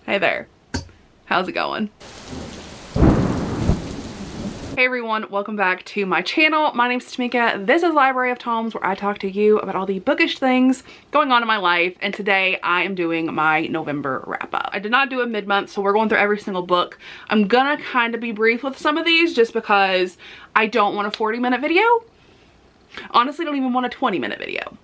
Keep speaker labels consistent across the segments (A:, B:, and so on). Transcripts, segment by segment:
A: Hey there. How's it going? Hey everyone, welcome back to my channel. My name's Tamika. This is Library of Tomes, where I talk to you about all the bookish things going on in my life, and today I am doing my November wrap-up. I did not do a mid-month, so we're going through every single book. I'm gonna kind of be brief with some of these just because I don't want a 40-minute video. Honestly, don't even want a 20-minute video.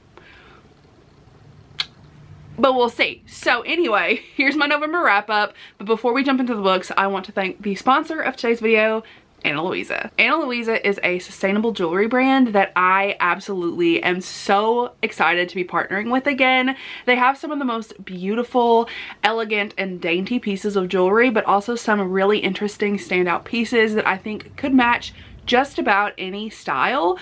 A: But we'll see. So anyway, here's my November wrap-up. But before we jump into the books, I want to thank the sponsor of today's video, Ana Luisa. Ana Luisa is a sustainable jewelry brand that I absolutely am so excited to be partnering with again. They have some of the most beautiful, elegant, and dainty pieces of jewelry, but also some really interesting standout pieces that I think could match just about any style.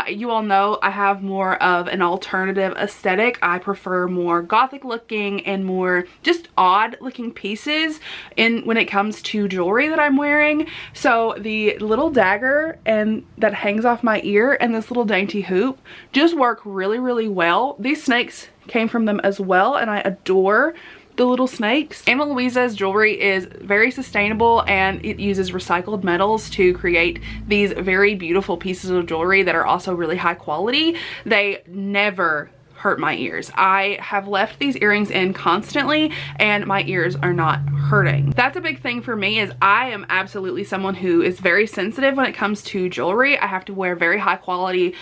A: You all know I have more of an alternative aesthetic. I prefer more gothic looking and more just odd looking pieces when it comes to jewelry that I'm wearing. So the little dagger that hangs off my ear and this little dainty hoop just work really, really well. These snakes came from them as well, and I adore the little snakes. Ana Luisa's jewelry is very sustainable, and it uses recycled metals to create these very beautiful pieces of jewelry that are also really high quality. They never hurt my ears. I have left these earrings in constantly and my ears are not hurting. That's a big thing for me, is I am absolutely someone who is very sensitive when it comes to jewelry. I have to wear very high quality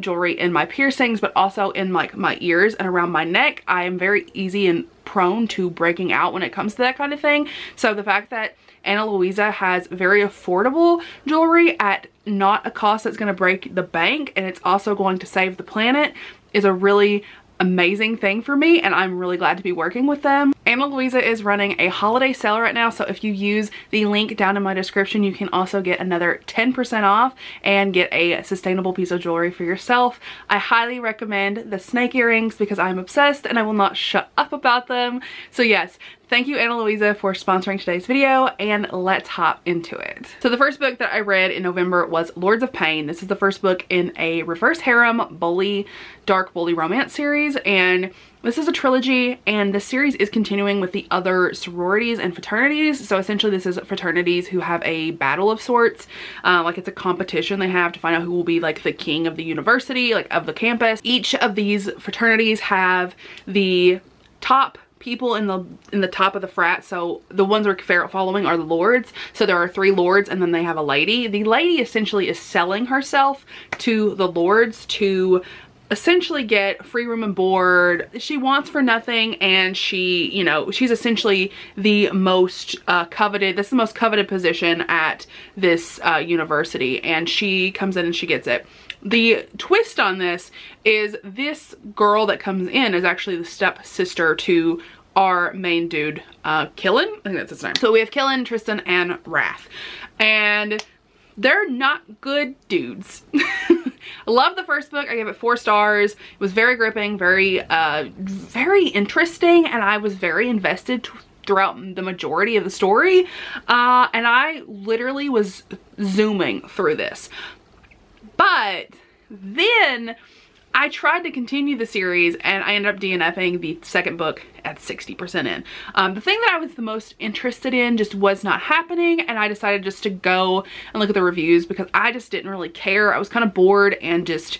A: jewelry in my piercings, but also in like my ears and around my neck. I am very easy and prone to breaking out when it comes to that kind of thing. So the fact that Ana Luisa has very affordable jewelry at not a cost that's going to break the bank, and it's also going to save the planet, is a really amazing thing for me, and I'm really glad to be working with them. Ana Luisa is running a holiday sale right now, so if you use the link down in my description, you can also get another 10% off and get a sustainable piece of jewelry for yourself. I highly recommend the snake earrings because I'm obsessed and I will not shut up about them. So yes, thank you Ana Luisa for sponsoring today's video, and let's hop into it. So the first book that I read in November was Lords of Pain. This is the first book in a reverse harem dark bully romance series, and this is a trilogy, and the series is continuing with the other sororities and fraternities. So essentially this is fraternities who have a battle of sorts, like it's a competition they have to find out who will be like the king of the university, like of the campus. Each of these fraternities have the top people in the top of the frat. So the ones we're following are the lords. So there are 3 lords, and then they have a lady. The lady essentially is selling herself to the lords to essentially get free room and board. She wants for nothing, and she, you know, she's essentially the most coveted, this is the most coveted position at this university, and she comes in and she gets it. The twist on this is this girl that comes in is actually the stepsister to our main dude, Killen. I think that's his name. So we have Killen, Tristan, and Wrath, and they're not good dudes. I love the first book. I gave it 4 stars. It was very gripping, very interesting, and I was very invested throughout the majority of the story. And I literally was zooming through this. But then I tried to continue the series, and I ended up DNFing the second book at 60% in. The thing that I was the most interested in just was not happening, and I decided just to go and look at the reviews because I just didn't really care. I was kind of bored, and just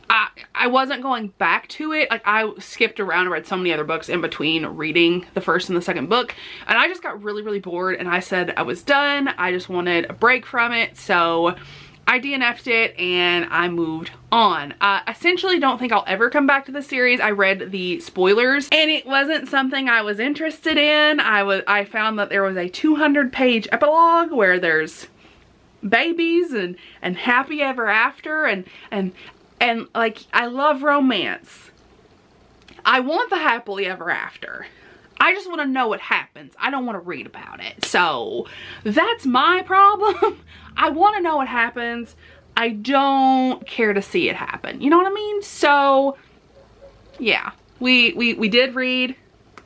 A: I wasn't going back to it. Like, I skipped around and read so many other books in between reading the first and the second book, and I just got really, really bored, and I said I was done. I just wanted a break from it, so I DNF'd it and I moved on. I essentially don't think I'll ever come back to the series. I read the spoilers and it wasn't something I was interested in. I found that there was a 200-page epilogue where there's babies and happy ever after, and like, I love romance. I want the happily ever after. I just want to know what happens. I don't want to read about it. So that's my problem. I want to know what happens. I don't care to see it happen. You know what I mean? So yeah, we did read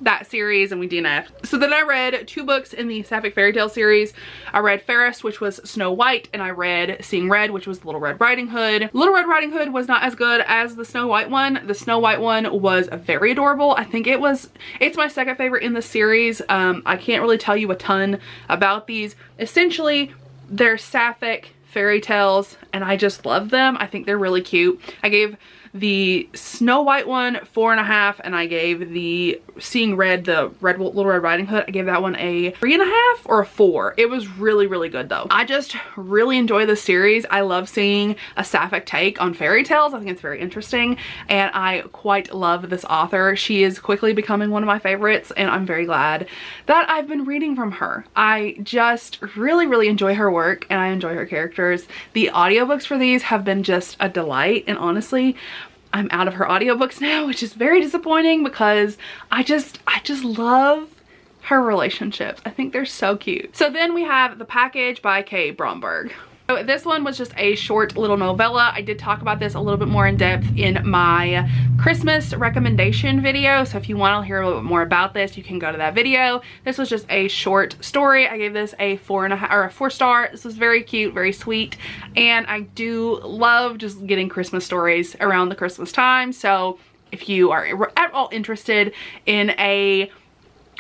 A: that series and we DNF'd. So then I read 2 books in the Sapphic fairy tale series. I read Fairest, which was Snow White, and I read Seeing Red, which was Little Red Riding Hood. Little Red Riding Hood was not as good as the Snow White one. The Snow White one was very adorable. I think it's my second favorite in the series. I can't really tell you a ton about these. Essentially, they're Sapphic fairy tales and I just love them. I think they're really cute. I gave the Snow White one 4.5, and I gave the Seeing Red, the Little Red Riding Hood, I gave that one a 3.5 or a 4. It was really, really good though. I just really enjoy this series. I love seeing a Sapphic take on fairy tales. I think it's very interesting, and I quite love this author. She is quickly becoming one of my favorites, and I'm very glad that I've been reading from her. I just really, really enjoy her work, and I enjoy her characters. The audiobooks for these have been just a delight, and honestly, I'm out of her audiobooks now, which is very disappointing because I just love her relationships. I think they're so cute. So then we have The Package by Kay Bromberg. So this one was just a short little novella. I did talk about this a little bit more in depth in my Christmas recommendation video. So if you want to hear a little bit more about this, you can go to that video. This was just a short story. I gave this a 4.5 or a 4-star. This was very cute, very sweet. And I do love just getting Christmas stories around the Christmas time. So if you are at all interested in a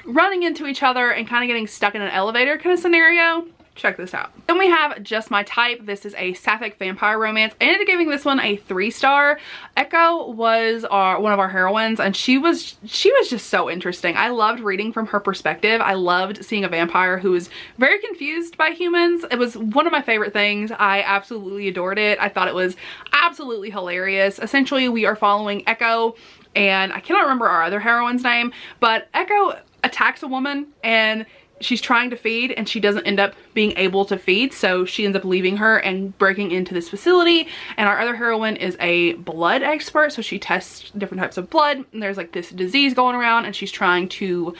A: running into each other and kind of getting stuck in an elevator kind of scenario, check this out. Then we have Just My Type. This is a Sapphic vampire romance. I ended up giving this one a 3-star. Echo was one of our heroines, and she was just so interesting. I loved reading from her perspective. I loved seeing a vampire who was very confused by humans. It was one of my favorite things. I absolutely adored it. I thought it was absolutely hilarious. Essentially, we are following Echo, and I cannot remember our other heroine's name, but Echo attacks a woman and she's trying to feed and she doesn't end up being able to feed, so she ends up leaving her and breaking into this facility. And our other heroine is a blood expert, so she tests different types of blood, and there's like this disease going around, and she's trying to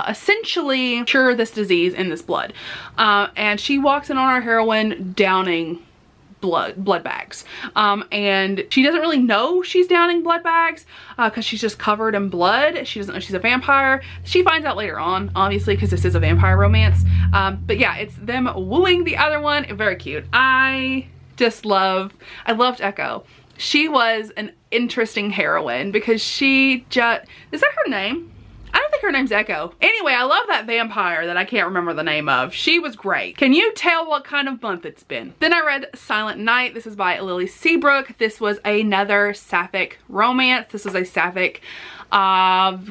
A: essentially cure this disease in this blood. And she walks in on our heroine downing blood bags, and she doesn't really know she's downing blood bags because she's just covered in blood. She doesn't know she's a vampire. She finds out later on, obviously, because this is a vampire romance. But yeah, it's them wooing the other one. Very cute. I loved Echo. She was an interesting heroine because is that her name? I don't think her name's Echo. Anyway, I love that vampire that I can't remember the name of. She was great. Can you tell what kind of month it's been? Then I read Silent Night. This is by Lily Seabrook. This was another Sapphic romance. This was a Sapphic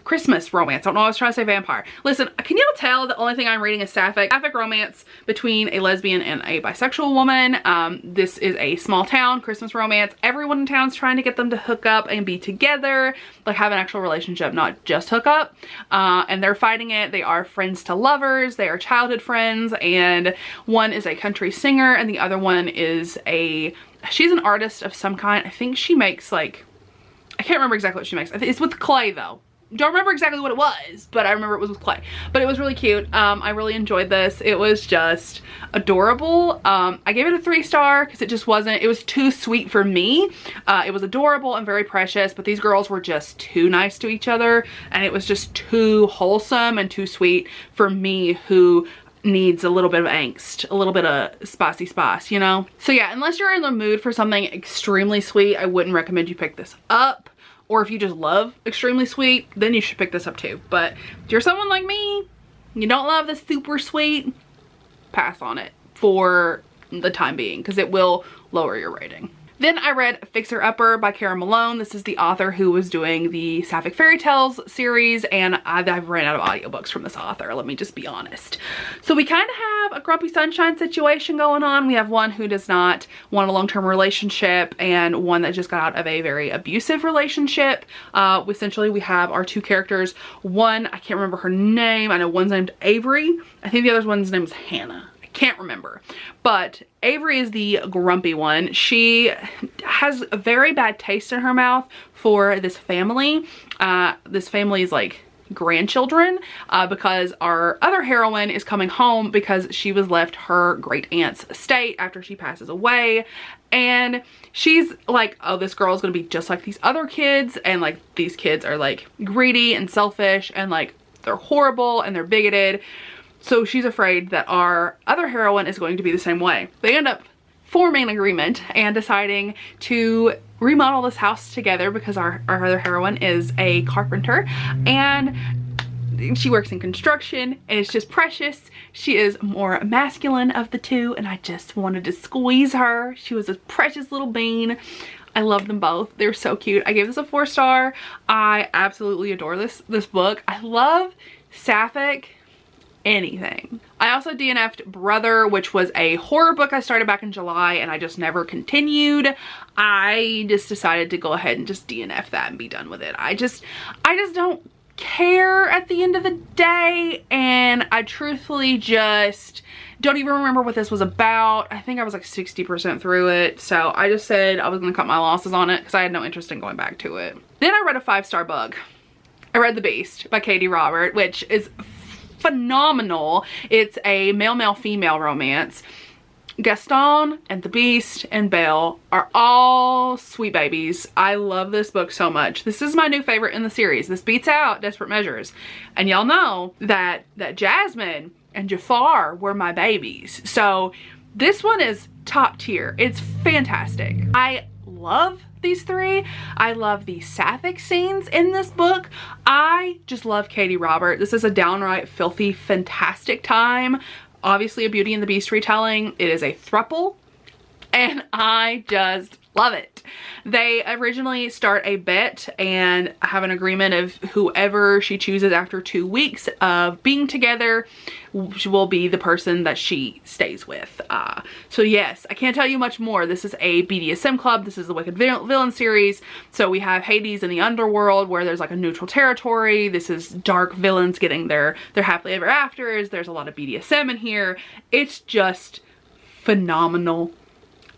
A: Christmas romance. I don't know, I was trying to say vampire. Listen, can you tell the only thing I'm reading is Sapphic romance between a lesbian and a bisexual woman. This is a small town Christmas romance. Everyone in town's trying to get them to hook up and be together, like have an actual relationship, not just hook up. And they're fighting it. They are friends to lovers. They are childhood friends, and one is a country singer and the other one is she's an artist of some kind. I think she makes like, I can't remember exactly what she makes. It's with clay though. Don't remember exactly what it was, but I remember it was with clay. But it was really cute. I really enjoyed this. It was just adorable. I gave it a 3-star because it was too sweet for me. It was adorable and very precious, but these girls were just too nice to each other, and it was just too wholesome and too sweet for me, who needs a little bit of angst, a little bit of spicy spice, you know? So yeah, unless you're in the mood for something extremely sweet, I wouldn't recommend you pick this up. Or if you just love extremely sweet, then you should pick this up too. But if you're someone like me, you don't love the super sweet, pass on it for the time being, because it will lower your rating. Then I read Fixer Upper by Kara Malone. This is the author who was doing the Sapphic Fairy Tales series, and I've ran out of audiobooks from this author, let me just be honest. So we kind of have a Grumpy Sunshine situation going on. We have one who does not want a long-term relationship and one that just got out of a very abusive relationship. Essentially, we have our 2 characters. One, I can't remember her name. I know one's named Avery. I think the other one's name is Hannah. Can't remember, but Avery is the grumpy one. She has a very bad taste in her mouth for this family. This family's like grandchildren, because our other heroine is coming home because she was left her great aunt's estate after she passes away. And she's like, oh, this girl is gonna be just like these other kids, and like these kids are like greedy and selfish and like they're horrible and they're bigoted. So she's afraid that our other heroine is going to be the same way. They end up forming an agreement and deciding to remodel this house together because our other heroine is a carpenter and she works in construction, and it's just precious. She is more masculine of the two, and I just wanted to squeeze her. She was a precious little bean. I love them both. They're so cute. I gave this a 4-star. I absolutely adore this book. I love sapphic anything. I also DNF'd Brother, which was a horror book I started back in July and I just never continued. I just decided to go ahead and just DNF that and be done with it. I just don't care at the end of the day, and I truthfully just don't even remember what this was about. I think I was like 60% through it, so I just said I was gonna cut my losses on it because I had no interest in going back to it. Then I read a 5-star book. I read The Beast by Katie Robert, which is phenomenal. It's a male female romance. Gaston and the Beast and Belle are all sweet babies. I love this book so much. This is my new favorite in the series. This beats out Desperate Measures. And y'all know that Jasmine and Jafar were my babies. So this one is top tier. It's fantastic. I love these three. I love the sapphic scenes in this book. I just love Katie Robert. This is a downright filthy, fantastic time. Obviously a Beauty and the Beast retelling. It is a throuple and I just love it. They originally start a bet and have an agreement of whoever she chooses after 2 weeks of being together will be the person that she stays with. So yes, I can't tell you much more. This is a BDSM club. This is the Wicked Villain series. So we have Hades in the underworld where there's like a neutral territory. This is dark villains getting their happily ever afters. There's a lot of BDSM in here. It's just phenomenal.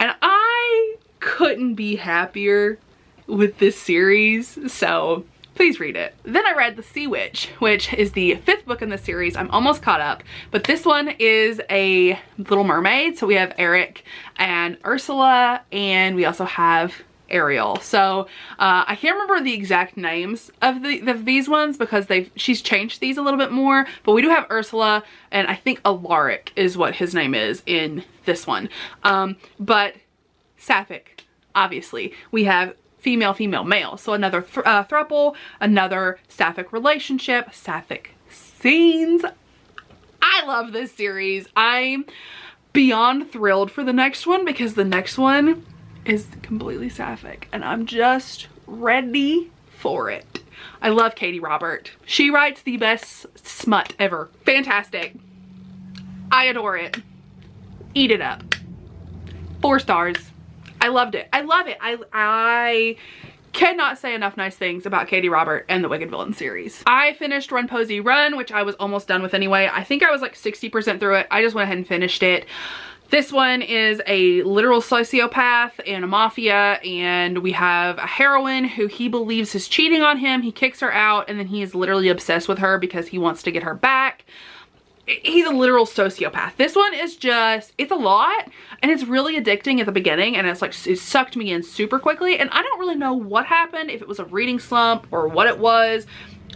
A: And I couldn't be happier with this series, so please read it. Then I read The Sea Witch, which is the 5th book in the series. I'm almost caught up, but this one is a Little Mermaid. So we have Eric and Ursula, and we also have Ariel. So I can't remember the exact names of these ones because she's changed these a little bit more, but we do have Ursula, and I think Alaric is what his name is in this one. But sapphic, obviously. We have female, male. So another throuple, another sapphic relationship, sapphic scenes. I love this series. I'm beyond thrilled for the next one because the next one is completely sapphic and I'm just ready for it. I love Katie Robert. She writes the best smut ever. Fantastic. I adore it. Eat it up. 4 stars. I loved it. I love it. I cannot say enough nice things about Katie Robert and the Wicked Villain series. I finished Run Posey Run, which I was almost done with anyway. I think I was like 60% through it. I just went ahead and finished it. This one is a literal sociopath and a mafia, and we have a heroine who he believes is cheating on him. He kicks her out and then he is literally obsessed with her because he wants to get her back. He's a literal sociopath. This one is just, it's a lot and it's really addicting at the beginning, and it's like, it sucked me in super quickly, and I don't really know what happened, if it was a reading slump or what it was,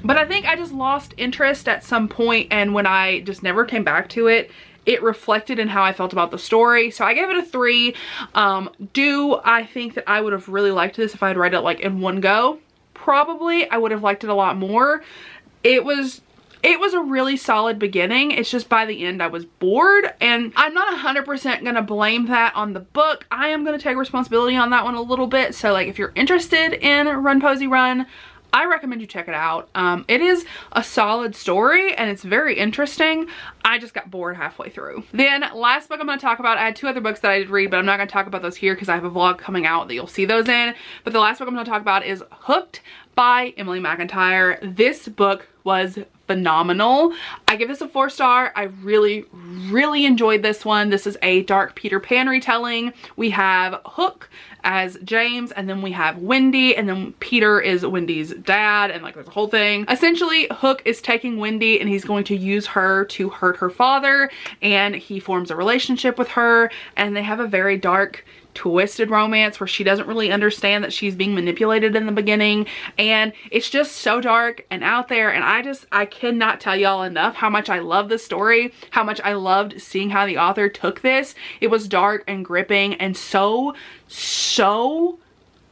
A: but I think I just lost interest at some point, and when I just never came back to it, it reflected in how I felt about the story. So I gave it a 3. Do I think that I would have really liked this if I had read it like in one go? Probably. I would have liked it a lot more. It was a really solid beginning. It's just by the end I was bored, and I'm not 100% gonna blame that on the book. I am gonna take responsibility on that one a little bit. So like if you're interested in Run Posey Run, I recommend you check it out. It is a solid story and it's very interesting. I just got bored halfway through. Then last book I'm going to talk about, I had 2 other books that I did read, but I'm not going to talk about those here because I have a vlog coming out that you'll see those in. But the last book I'm going to talk about is Hooked by Emily McIntyre. This book was phenomenal. I give this a 4-star. I really enjoyed this one. This is a dark Peter Pan retelling. We have Hook as James, and then we have Wendy, and then Peter is Wendy's dad, and like there's a whole thing. Essentially, Hook is taking Wendy and he's going to use her to hurt her father, and he forms a relationship with her, and they have a very dark, twisted romance where she doesn't really understand that she's being manipulated in the beginning, and it's just so dark and out there, and I cannot tell y'all enough how much I love this story, how much I loved seeing how the author took this. It was dark and gripping and so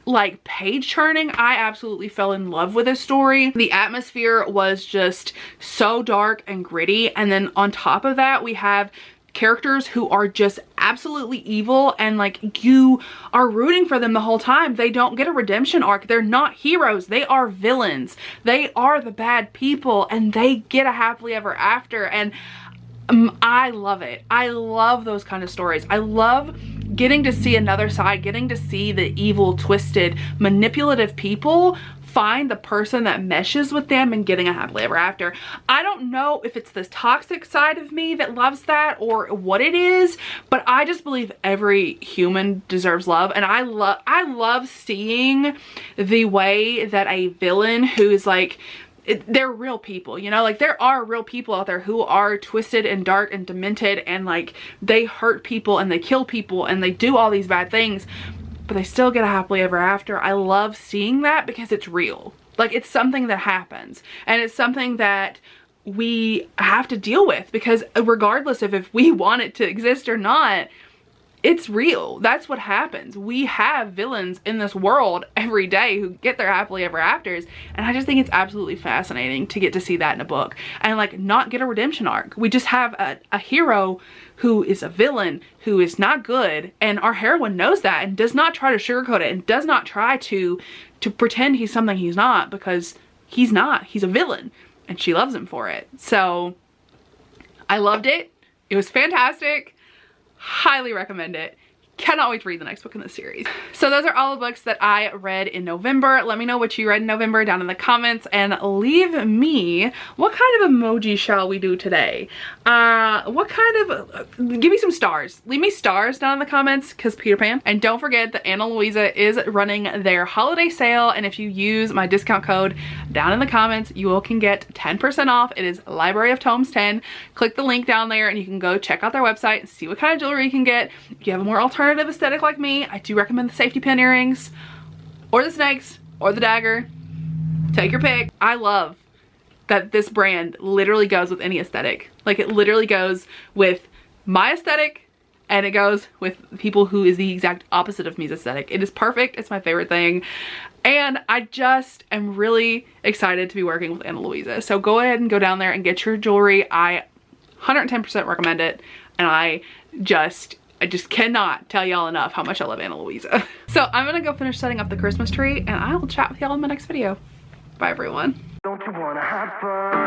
A: like page turning. I absolutely fell in love with this story. The atmosphere was just so dark and gritty, and then on top of that we have characters who are just absolutely evil, and like you are rooting for them the whole time. They don't get a redemption arc. They're not heroes. They are villains. They are the bad people, and they get a happily ever after, and I love it. I love those kind of stories. I love getting to see another side, getting to see the evil, twisted, manipulative people find the person that meshes with them and getting a happily ever after. I don't know if it's this toxic side of me that loves that or what it is, but I just believe every human deserves love, and I love seeing the way that a villain who is like, they're real people, you know, like there are real people out there who are twisted and dark and demented, and like they hurt people and they kill people and they do all these bad things, but they still get a happily ever after. I love seeing that because it's real. Like it's something that happens, and it's something that we have to deal with, because regardless of if we want it to exist or not, it's real. That's what happens. We have villains in this world every day who get their happily ever afters, and I just think it's absolutely fascinating to get to see that in a book and like not get a redemption arc. We just have a hero who is a villain, who is not good, and our heroine knows that and does not try to sugarcoat it and does not try to pretend he's something he's not, because he's not. He's a villain, and she loves him for it. So I loved it. It was fantastic. Highly recommend it. Cannot wait to read the next book in the series. So those are all the books that I read in November. Let me know what you read in November down in the comments, and leave me, what kind of emoji shall we do today? What kind of, give me some stars. Leave me stars down in the comments, because Peter Pan. And don't forget that Ana Luisa is running their holiday sale, and if you use my discount code down in the comments, you all can get 10% off. It is Library of Tomes 10. Click the link down there and you can go check out their website and see what kind of jewelry you can get. If you have a more alternative aesthetic like me, I do recommend the safety pin earrings or the snakes or the dagger. Take your pick. I love that this brand literally goes with any aesthetic. Like it literally goes with my aesthetic, and it goes with people who is the exact opposite of me's aesthetic. It is perfect. It's my favorite thing, and I just am really excited to be working with Ana Luisa. So go ahead and go down there and get your jewelry. I 110% recommend it, and I just cannot tell y'all enough how much I love Ana Luisa. So I'm gonna go finish setting up the Christmas tree, and I will chat with y'all in my next video. Bye everyone. Don't you wanna have fun?